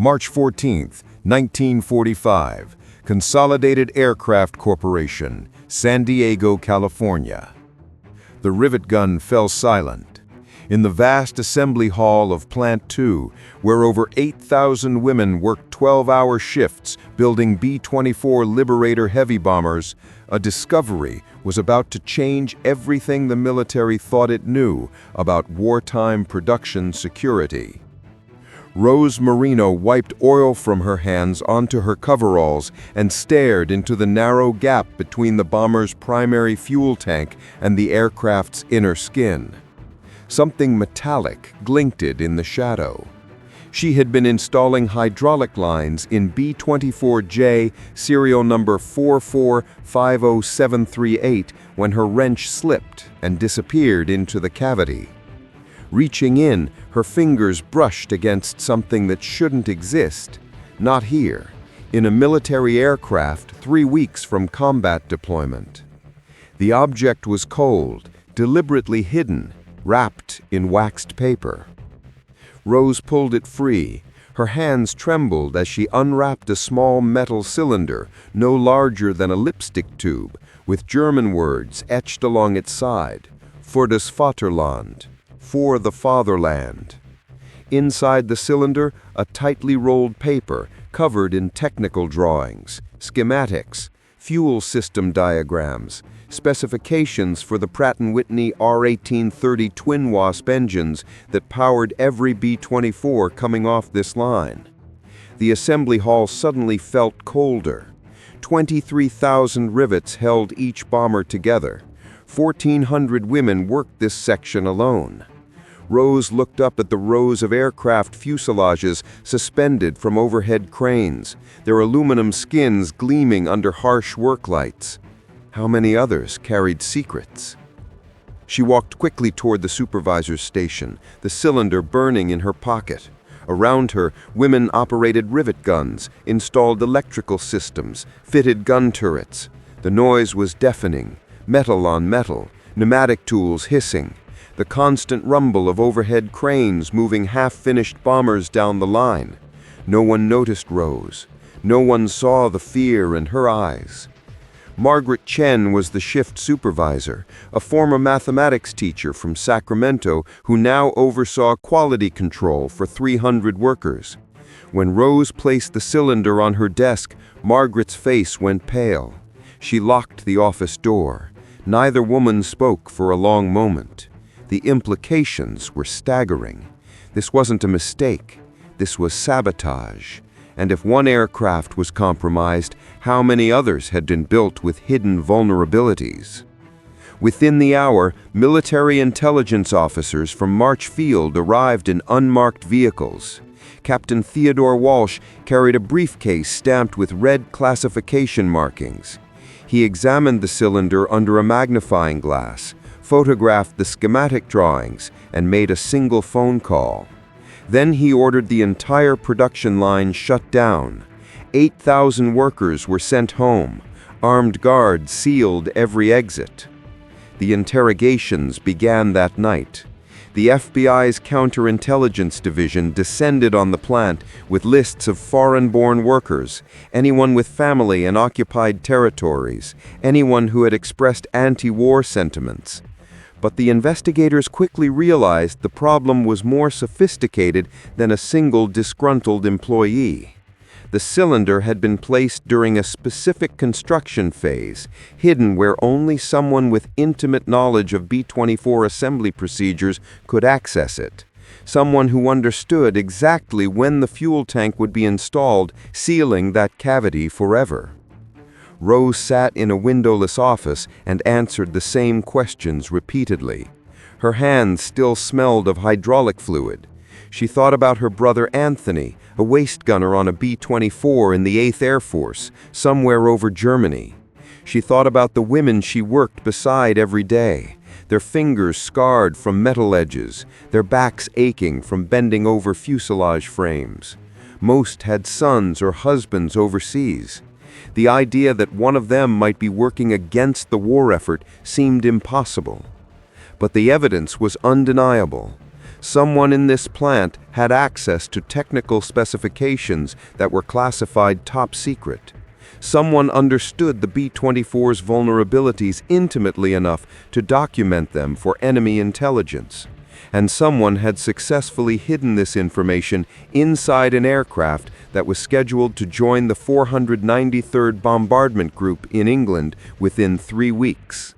March 14, 1945, Consolidated Aircraft Corporation, San Diego, California. The rivet gun fell silent. In the vast assembly hall of Plant 2, where over 8,000 women worked 12-hour shifts building B-24 Liberator heavy bombers, a discovery was about to change everything the military thought it knew about wartime production security. Rose Marino wiped oil from her hands onto her coveralls and stared into the narrow gap between the bomber's primary fuel tank and the aircraft's inner skin. Something metallic glinted in the shadow. She had been installing hydraulic lines in B-24J serial number 4450738 when her wrench slipped and disappeared into the cavity. Reaching in, her fingers brushed against something that shouldn't exist. Not here, in a military aircraft 3 weeks from combat deployment. The object was cold, deliberately hidden, wrapped in waxed paper. Rose pulled it free. Her hands trembled as she unwrapped a small metal cylinder, no larger than a lipstick tube, with German words etched along its side: "Für das Vaterland," for the fatherland. Inside the cylinder, a tightly rolled paper covered in technical drawings, schematics, fuel system diagrams, specifications for the Pratt & Whitney R1830 twin wasp engines that powered every B-24 coming off this line. The assembly hall suddenly felt colder. 23,000 rivets held each bomber together. 1,400 women worked this section alone. Rose looked up at the rows of aircraft fuselages suspended from overhead cranes, their aluminum skins gleaming under harsh work lights. How many others carried secrets? She walked quickly toward the supervisor's station, the cylinder burning in her pocket. Around her, women operated rivet guns, installed electrical systems, fitted gun turrets. The noise was deafening, metal on metal, pneumatic tools hissing, the constant rumble of overhead cranes moving half-finished bombers down the line. No one noticed Rose. No one saw the fear in her eyes. Margaret Chen was the shift supervisor, a former mathematics teacher from Sacramento who now oversaw quality control for 300 workers. When Rose placed the cylinder on her desk, Margaret's face went pale. She locked the office door. Neither woman spoke for a long moment. The implications were staggering. This wasn't a mistake. This was sabotage. And if one aircraft was compromised, how many others had been built with hidden vulnerabilities? Within the hour, military intelligence officers from March Field arrived in unmarked vehicles. Captain Theodore Walsh carried a briefcase stamped with red classification markings. He examined the cylinder under a magnifying glass, photographed the schematic drawings, and made a single phone call. Then he ordered the entire production line shut down. 8,000 workers were sent home. Armed guards sealed every exit. The interrogations began that night. The FBI's counterintelligence division descended on the plant with lists of foreign-born workers, anyone with family in occupied territories, anyone who had expressed anti-war sentiments. But the investigators quickly realized the problem was more sophisticated than a single disgruntled employee. The cylinder had been placed during a specific construction phase, hidden where only someone with intimate knowledge of B-24 assembly procedures could access it. Someone who understood exactly when the fuel tank would be installed, sealing that cavity forever. Rose sat in a windowless office and answered the same questions repeatedly. Her hands still smelled of hydraulic fluid. She thought about her brother Anthony, a waist gunner on a B-24 in the 8th Air Force, somewhere over Germany. She thought about the women she worked beside every day, their fingers scarred from metal edges, their backs aching from bending over fuselage frames. Most had sons or husbands overseas. The idea that one of them might be working against the war effort seemed impossible. But the evidence was undeniable. Someone in this plant had access to technical specifications that were classified top secret. Someone understood the B-24's vulnerabilities intimately enough to document them for enemy intelligence. And someone had successfully hidden this information inside an aircraft that was scheduled to join the 493rd Bombardment Group in England within 3 weeks.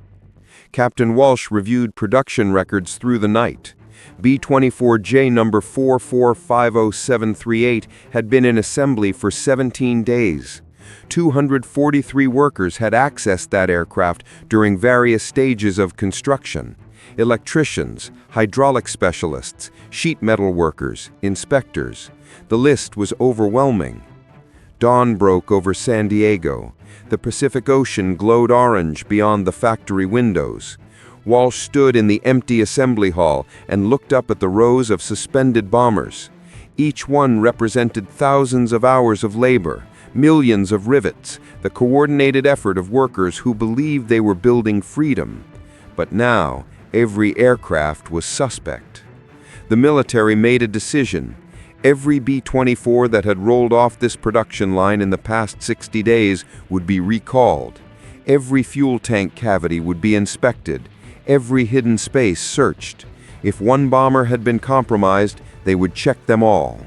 Captain Walsh reviewed production records through the night. B-24J number 4450738 had been in assembly for 17 days. 243 workers had accessed that aircraft during various stages of construction. Electricians, hydraulic specialists, sheet metal workers, inspectors. The list was overwhelming. Dawn broke over San Diego. The Pacific Ocean glowed orange beyond the factory windows. Walsh stood in the empty assembly hall and looked up at the rows of suspended bombers. Each one represented thousands of hours of labor, millions of rivets, the coordinated effort of workers who believed they were building freedom. But now, every aircraft was suspect. The military made a decision. Every B-24 that had rolled off this production line in the past 60 days would be recalled. Every fuel tank cavity would be inspected. Every hidden space searched. If one bomber had been compromised, they would check them all.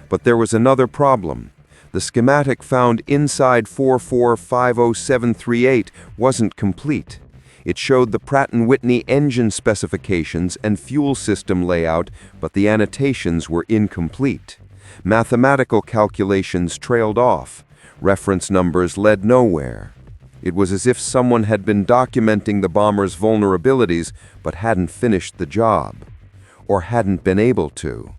But there was another problem. The schematic found inside 4450738 wasn't complete. It showed the Pratt & Whitney engine specifications and fuel system layout, but the annotations were incomplete. Mathematical calculations trailed off. Reference numbers led nowhere. It was as if someone had been documenting the bomber's vulnerabilities but hadn't finished the job, or hadn't been able to.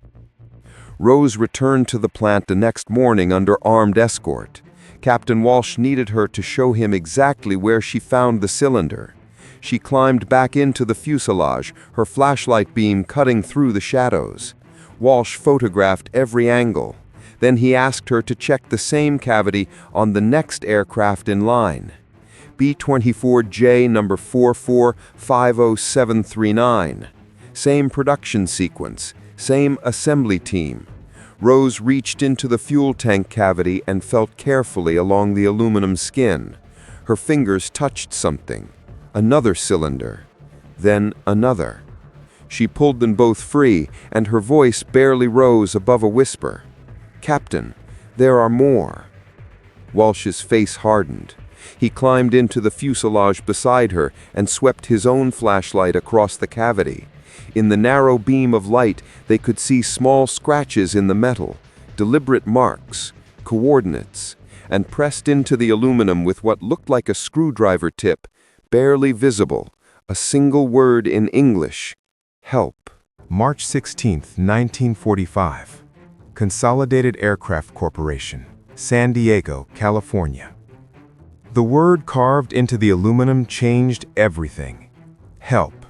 Rose returned to the plant the next morning under armed escort. Captain Walsh needed her to show him exactly where she found the cylinder. She climbed back into the fuselage, her flashlight beam cutting through the shadows. Walsh photographed every angle. Then he asked her to check the same cavity on the next aircraft in line. B-24J number 4450739. Same production sequence, same assembly team. Rose reached into the fuel tank cavity and felt carefully along the aluminum skin. Her fingers touched something. Another cylinder. Then another. She pulled them both free, and her voice barely rose above a whisper. "Captain, there are more." Walsh's face hardened. He climbed into the fuselage beside her and swept his own flashlight across the cavity. In the narrow beam of light, they could see small scratches in the metal, deliberate marks, coordinates, and pressed into the aluminum with what looked like a screwdriver tip, barely visible, a single word in English: help. March 16, 1945. Consolidated Aircraft Corporation, San Diego, California. The word carved into the aluminum changed everything. Help.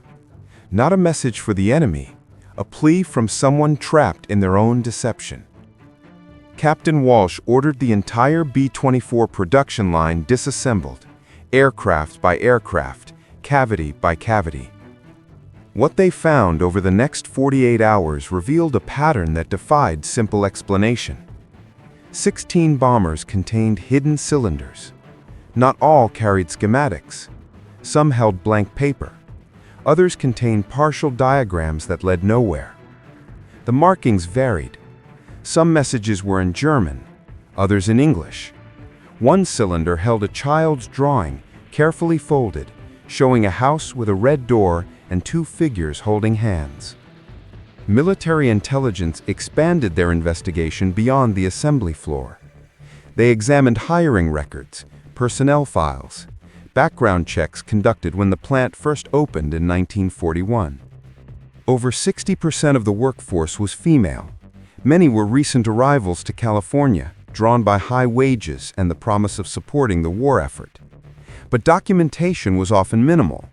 Not a message for the enemy, a plea from someone trapped in their own deception. Captain Walsh ordered the entire B-24 production line disassembled, aircraft by aircraft, cavity by cavity. What they found over the next 48 hours revealed a pattern that defied simple explanation. 16 bombers contained hidden cylinders. Not all carried schematics. Some held blank paper. Others contained partial diagrams that led nowhere. The markings varied. Some messages were in German, others in English. One cylinder held a child's drawing, carefully folded, showing a house with a red door and two figures holding hands. Military intelligence expanded their investigation beyond the assembly floor. They examined hiring records, personnel files, background checks conducted when the plant first opened in 1941. Over 60% of the workforce was female. Many were recent arrivals to California, drawn by high wages and the promise of supporting the war effort. But documentation was often minimal.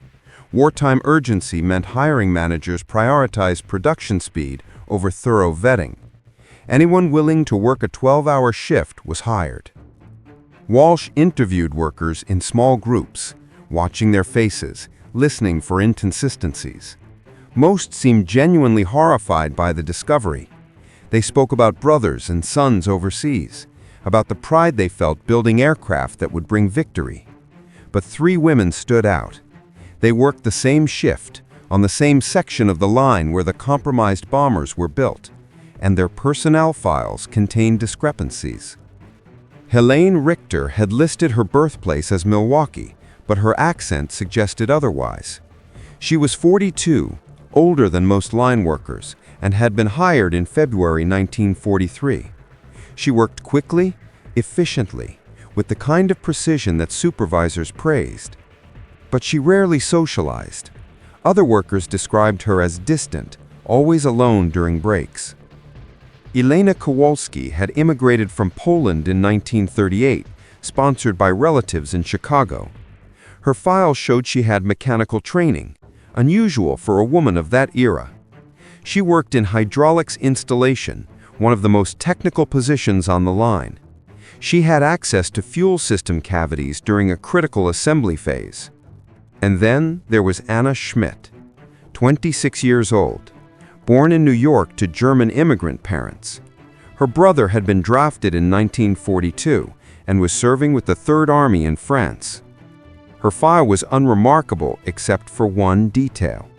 Wartime urgency meant hiring managers prioritized production speed over thorough vetting. Anyone willing to work a 12-hour shift was hired. Walsh interviewed workers in small groups, watching their faces, listening for inconsistencies. Most seemed genuinely horrified by the discovery. They spoke about brothers and sons overseas, about the pride they felt building aircraft that would bring victory. But 3 women stood out. They worked the same shift, on the same section of the line where the compromised bombers were built, and their personnel files contained discrepancies. Helene Richter had listed her birthplace as Milwaukee, but her accent suggested otherwise. She was 42, older than most line workers, and had been hired in February 1943. She worked quickly, efficiently, with the kind of precision that supervisors praised. But she rarely socialized. Other workers described her as distant, always alone during breaks. Elena Kowalski had immigrated from Poland in 1938, sponsored by relatives in Chicago. Her file showed she had mechanical training, unusual for a woman of that era. She worked in hydraulics installation, one of the most technical positions on the line. She had access to fuel system cavities during a critical assembly phase. And then there was Anna Schmidt, 26 years old, born in New York to German immigrant parents. Her brother had been drafted in 1942 and was serving with the Third Army in France. Her file was unremarkable except for one detail.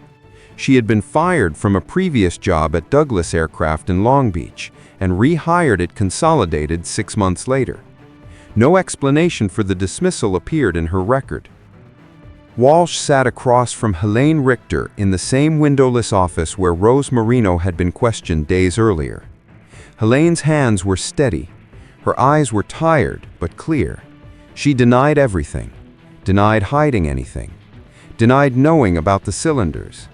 She had been fired from a previous job at Douglas Aircraft in Long Beach and rehired at Consolidated 6 months later. No explanation for the dismissal appeared in her record. Walsh sat across from Helene Richter in the same windowless office where Rose Marino had been questioned days earlier. Helene's hands were steady. Her eyes were tired but clear. She denied everything, denied hiding anything, denied knowing about the cylinders.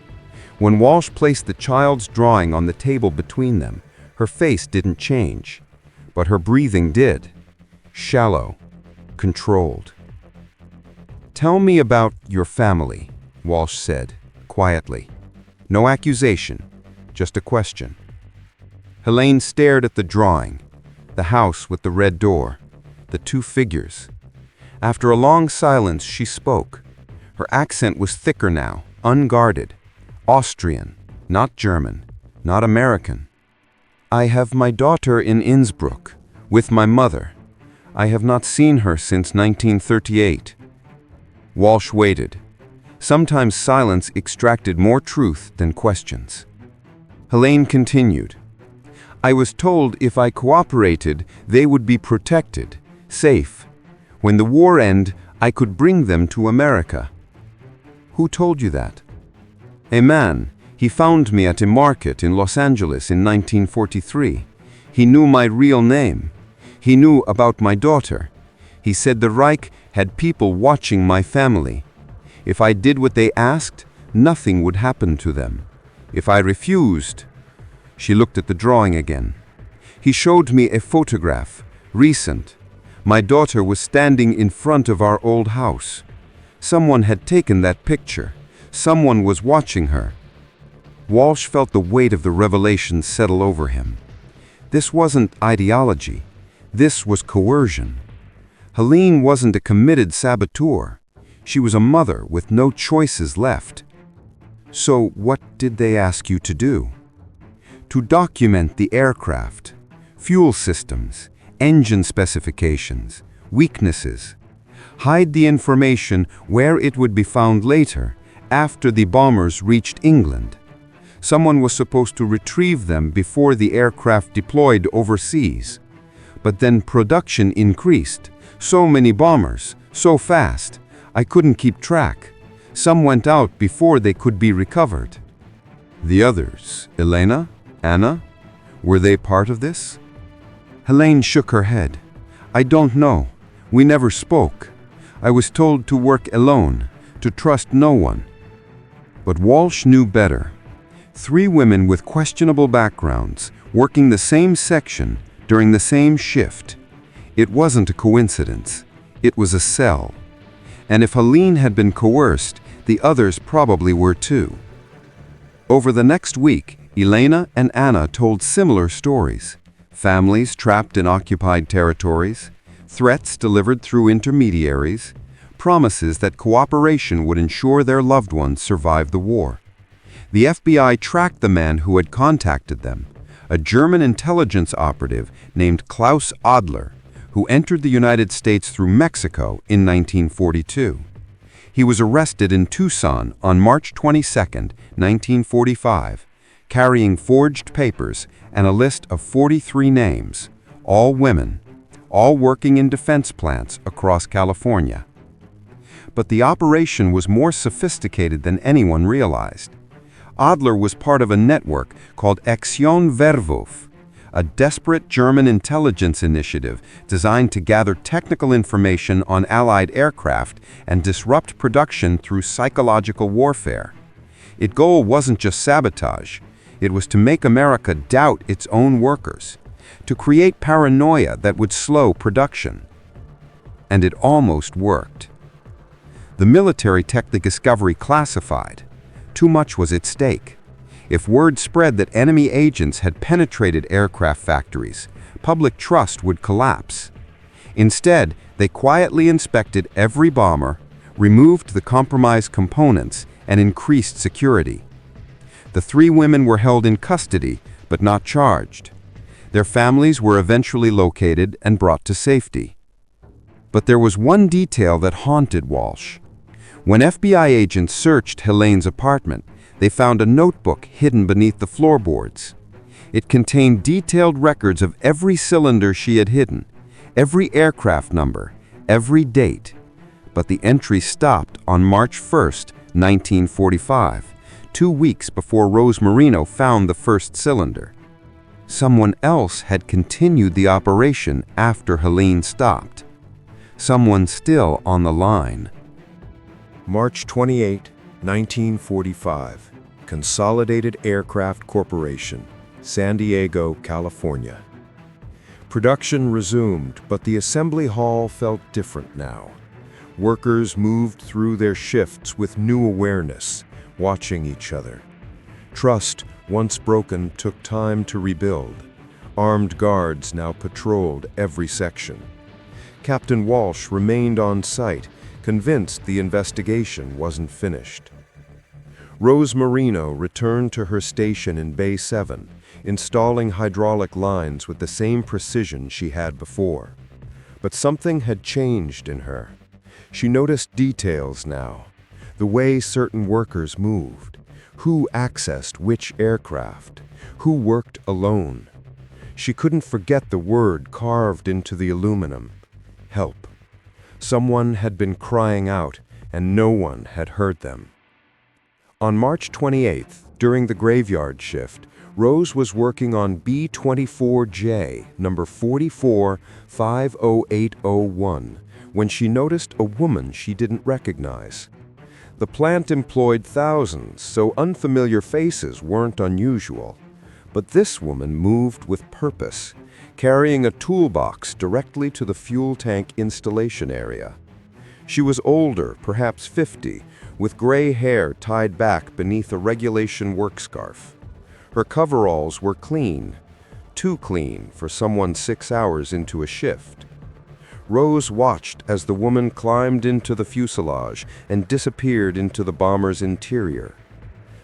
When Walsh placed the child's drawing on the table between them, her face didn't change, but her breathing did. Shallow, controlled. "Tell me about your family," Walsh said, quietly. No accusation, just a question. Helene stared at the drawing, the house with the red door, the 2 figures. After a long silence, she spoke. Her accent was thicker now, unguarded. Austrian, not German, not American. "I have my daughter in Innsbruck, with my mother. I have not seen her since 1938. Walsh waited. Sometimes silence extracted more truth than questions. Helene continued. "I was told if I cooperated, they would be protected, safe. When the war ended, I could bring them to America." "Who told you that?" "A man. He found me at a market in Los Angeles in 1943. He knew my real name. He knew about my daughter. He said the Reich had people watching my family. If I did what they asked, nothing would happen to them. If I refused..." She looked at the drawing again. "He showed me a photograph, recent. My daughter was standing in front of our old house. Someone had taken that picture. Someone was watching her." Walsh felt the weight of the revelation settle over him. This wasn't ideology. This was coercion. Helene wasn't a committed saboteur. She was a mother with no choices left. "So what did they ask you to do?" "To document the aircraft, fuel systems, engine specifications, weaknesses. Hide the information where it would be found later, after the bombers reached England. Someone was supposed to retrieve them before the aircraft deployed overseas. But then production increased. So many bombers, so fast, I couldn't keep track. Some went out before they could be recovered." "The others, Elena, Anna, were they part of this?" Helene shook her head. "I don't know. We never spoke. I was told to work alone, to trust no one." But Walsh knew better. 3 women with questionable backgrounds, working the same section, during the same shift. It wasn't a coincidence. It was a cell. And if Helene had been coerced, the others probably were too. Over the next week, Elena and Anna told similar stories. Families trapped in occupied territories, threats delivered through intermediaries, promises that cooperation would ensure their loved ones survived the war. The FBI tracked the man who had contacted them, a German intelligence operative named Klaus Adler, who entered the United States through Mexico in 1942. He was arrested in Tucson on March 22, 1945, carrying forged papers and a list of 43 names, all women, all working in defense plants across California. But the operation was more sophisticated than anyone realized. Adler was part of a network called Aktion Werwolf, a desperate German intelligence initiative designed to gather technical information on Allied aircraft and disrupt production through psychological warfare. Its goal wasn't just sabotage. It was to make America doubt its own workers, to create paranoia that would slow production. And it almost worked. The military kept the discovery classified. Too much was at stake. If word spread that enemy agents had penetrated aircraft factories, public trust would collapse. Instead, they quietly inspected every bomber, removed the compromised components, and increased security. The 3 women were held in custody, but not charged. Their families were eventually located and brought to safety. But there was one detail that haunted Walsh. When FBI agents searched Helene's apartment, they found a notebook hidden beneath the floorboards. It contained detailed records of every cylinder she had hidden, every aircraft number, every date. But the entry stopped on March 1, 1945, 2 weeks before Rose Marino found the first cylinder. Someone else had continued the operation after Helene stopped. Someone still on the line. March 28, 1945, Consolidated Aircraft Corporation, San Diego, California. Production resumed, but the assembly hall felt different now. Workers moved through their shifts with new awareness, watching each other. Trust, once broken, took time to rebuild. Armed guards now patrolled every section. Captain Walsh remained on site, convinced the investigation wasn't finished. Rose Marino returned to her station in Bay 7, installing hydraulic lines with the same precision she had before. But something had changed in her. She noticed details now, the way certain workers moved, who accessed which aircraft, who worked alone. She couldn't forget the word carved into the aluminum: help. Someone had been crying out, and no one had heard them. On March 28th, during the graveyard shift, Rose was working on B-24J, number 44-50801, when she noticed a woman she didn't recognize. The plant employed thousands, so unfamiliar faces weren't unusual. But this woman moved with purpose, carrying a toolbox directly to the fuel tank installation area. She was older, perhaps 50, with gray hair tied back beneath a regulation work scarf. Her coveralls were clean, too clean for someone 6 hours into a shift. Rose watched as the woman climbed into the fuselage and disappeared into the bomber's interior.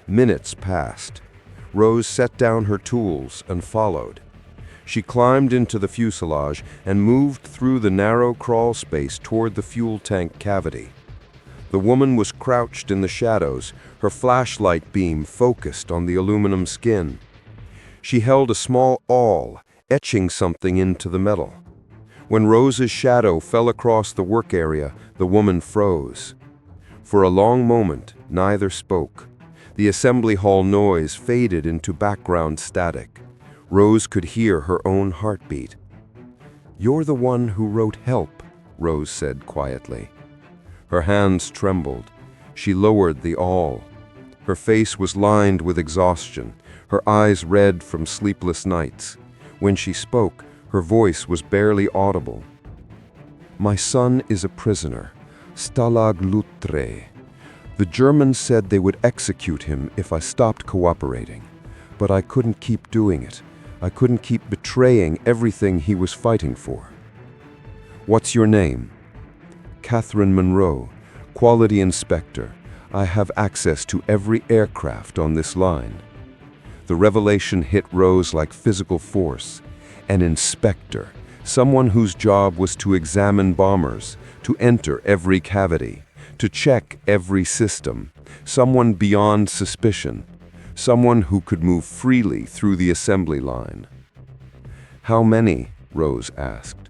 Minutes passed. Rose set down her tools and followed. She climbed into the fuselage and moved through the narrow crawl space toward the fuel tank cavity. The woman was crouched in the shadows, her flashlight beam focused on the aluminum skin. She held a small awl, etching something into the metal. When Rose's shadow fell across the work area, the woman froze. For a long moment, neither spoke. The assembly hall noise faded into background static. Rose could hear her own heartbeat. "You're the one who wrote help," Rose said quietly. Her hands trembled. She lowered the awl. Her face was lined with exhaustion, her eyes red from sleepless nights. When she spoke, her voice was barely audible. "My son is a prisoner, Stalag Lutre. The Germans said they would execute him if I stopped cooperating. But I couldn't keep doing it. I couldn't keep betraying everything he was fighting for." "What's your name?" "Catherine Monroe, Quality Inspector. I have access to every aircraft on this line." The revelation hit Rose like physical force. An inspector, someone whose job was to examine bombers, to enter every cavity, to check every system, someone beyond suspicion, someone who could move freely through the assembly line. "How many?" Rose asked.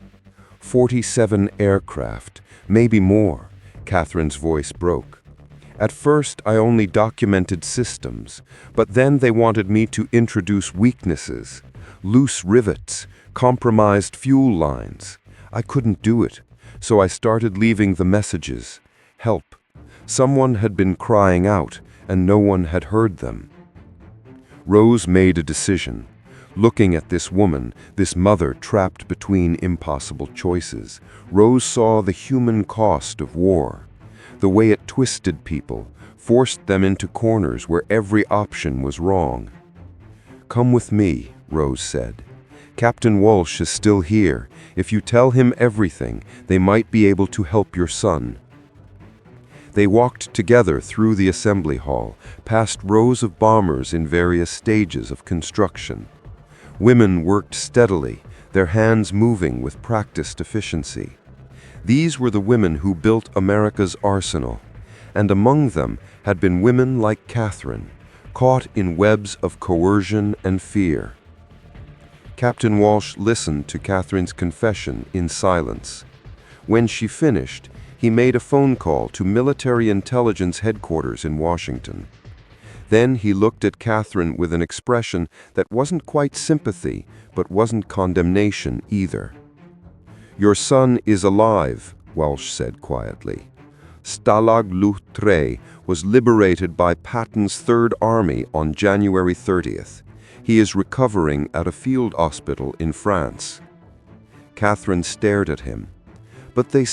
47 aircraft, maybe more," Catherine's voice broke. "At first, I only documented systems, but then they wanted me to introduce weaknesses, loose rivets, compromised fuel lines. I couldn't do it, so I started leaving the messages. Help. Someone had been crying out, and no one had heard them." Rose made a decision. Looking at this woman, this mother trapped between impossible choices, Rose saw the human cost of war, the way it twisted people, forced them into corners where every option was wrong. "Come with me," Rose said. "Captain Walsh is still here. If you tell him everything, they might be able to help your son." They walked together through the assembly hall, past rows of bombers in various stages of construction. Women worked steadily, their hands moving with practiced efficiency. These were the women who built America's arsenal, and among them had been women like Catherine, caught in webs of coercion and fear. Captain Walsh listened to Catherine's confession in silence. When she finished, he made a phone call to military intelligence headquarters in Washington. Then he looked at Catherine with an expression that wasn't quite sympathy, but wasn't condemnation either. "Your son is alive," Walsh said quietly. Stalag Luft 3 was liberated by Patton's Third Army on January 30th. He is recovering at a field hospital in France. Catherine stared at him. "But they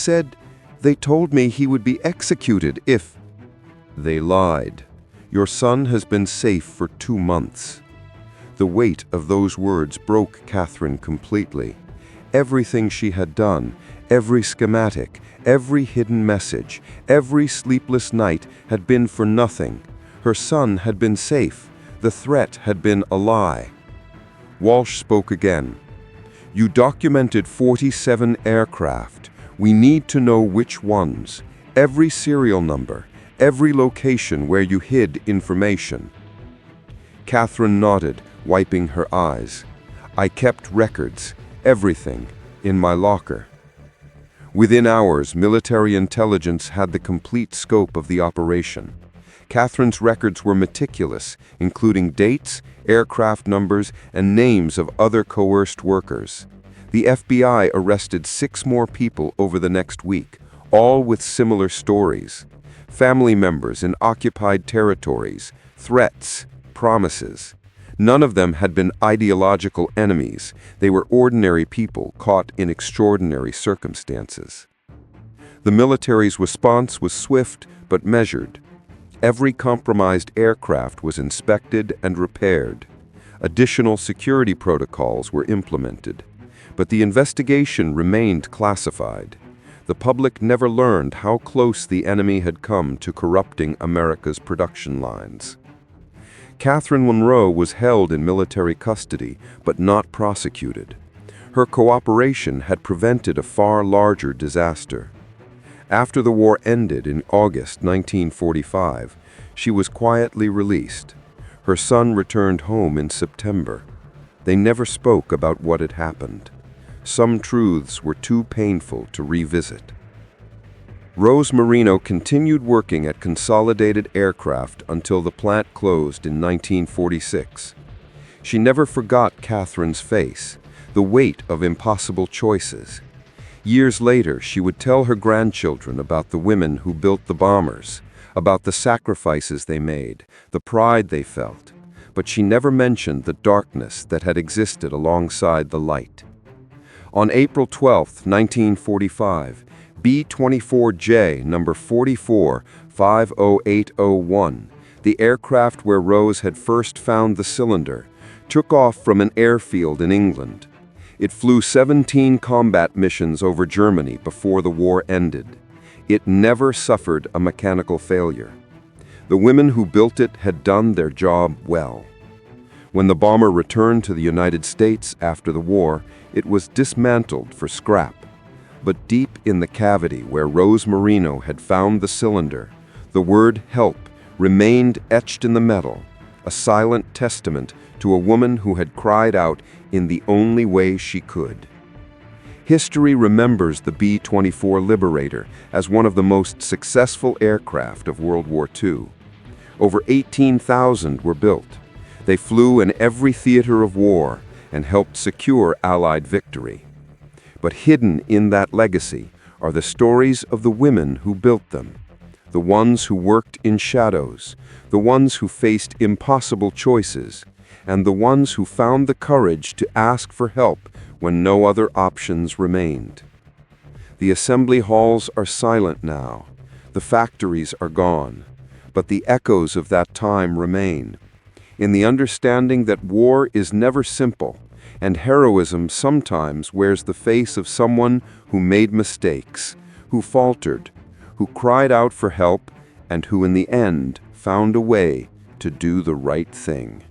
told me he would be executed if—" "They lied. Your son has been safe for 2 months." The weight of those words broke Catherine completely. Everything she had done, every schematic, every hidden message, every sleepless night had been for nothing. Her son had been safe. The threat had been a lie. Walsh spoke again. "You documented 47 aircraft. We need to know which ones, every serial number, every location where you hid information." Catherine nodded, wiping her eyes. "I kept records, everything, in my locker." Within hours, military intelligence had the complete scope of the operation. Catherine's records were meticulous, including dates, aircraft numbers, and names of other coerced workers. The FBI arrested 6 more people over the next week, all with similar stories. Family members in occupied territories, threats, promises. None of them had been ideological enemies. They were ordinary people caught in extraordinary circumstances. The military's response was swift but measured. Every compromised aircraft was inspected and repaired. Additional security protocols were implemented. But the investigation remained classified. The public never learned how close the enemy had come to corrupting America's production lines. Catherine Monroe was held in military custody, but not prosecuted. Her cooperation had prevented a far larger disaster. After the war ended in August 1945, she was quietly released. Her son returned home in September. They never spoke about what had happened. Some truths were too painful to revisit. Rose Marino continued working at Consolidated Aircraft until the plant closed in 1946. She never forgot Catherine's face, the weight of impossible choices. Years later, she would tell her grandchildren about the women who built the bombers, about the sacrifices they made, the pride they felt. But she never mentioned the darkness that had existed alongside the light. On April 12, 1945, B-24J number 44-50801, the aircraft where Rose had first found the cylinder, took off from an airfield in England. It flew 17 combat missions over Germany before the war ended. It never suffered a mechanical failure. The women who built it had done their job well. When the bomber returned to the United States after the war, it was dismantled for scrap. But deep in the cavity where Rose Marino had found the cylinder, the word help remained etched in the metal, a silent testament to a woman who had cried out in the only way she could. History remembers the B-24 Liberator as one of the most successful aircraft of World War II. Over 18,000 were built. They flew in every theater of war and helped secure Allied victory. But hidden in that legacy are the stories of the women who built them, the ones who worked in shadows, the ones who faced impossible choices, and the ones who found the courage to ask for help when no other options remained. The assembly halls are silent now. The factories are gone. But the echoes of that time remain, in the understanding that war is never simple, and heroism sometimes wears the face of someone who made mistakes, who faltered, who cried out for help, and who in the end found a way to do the right thing.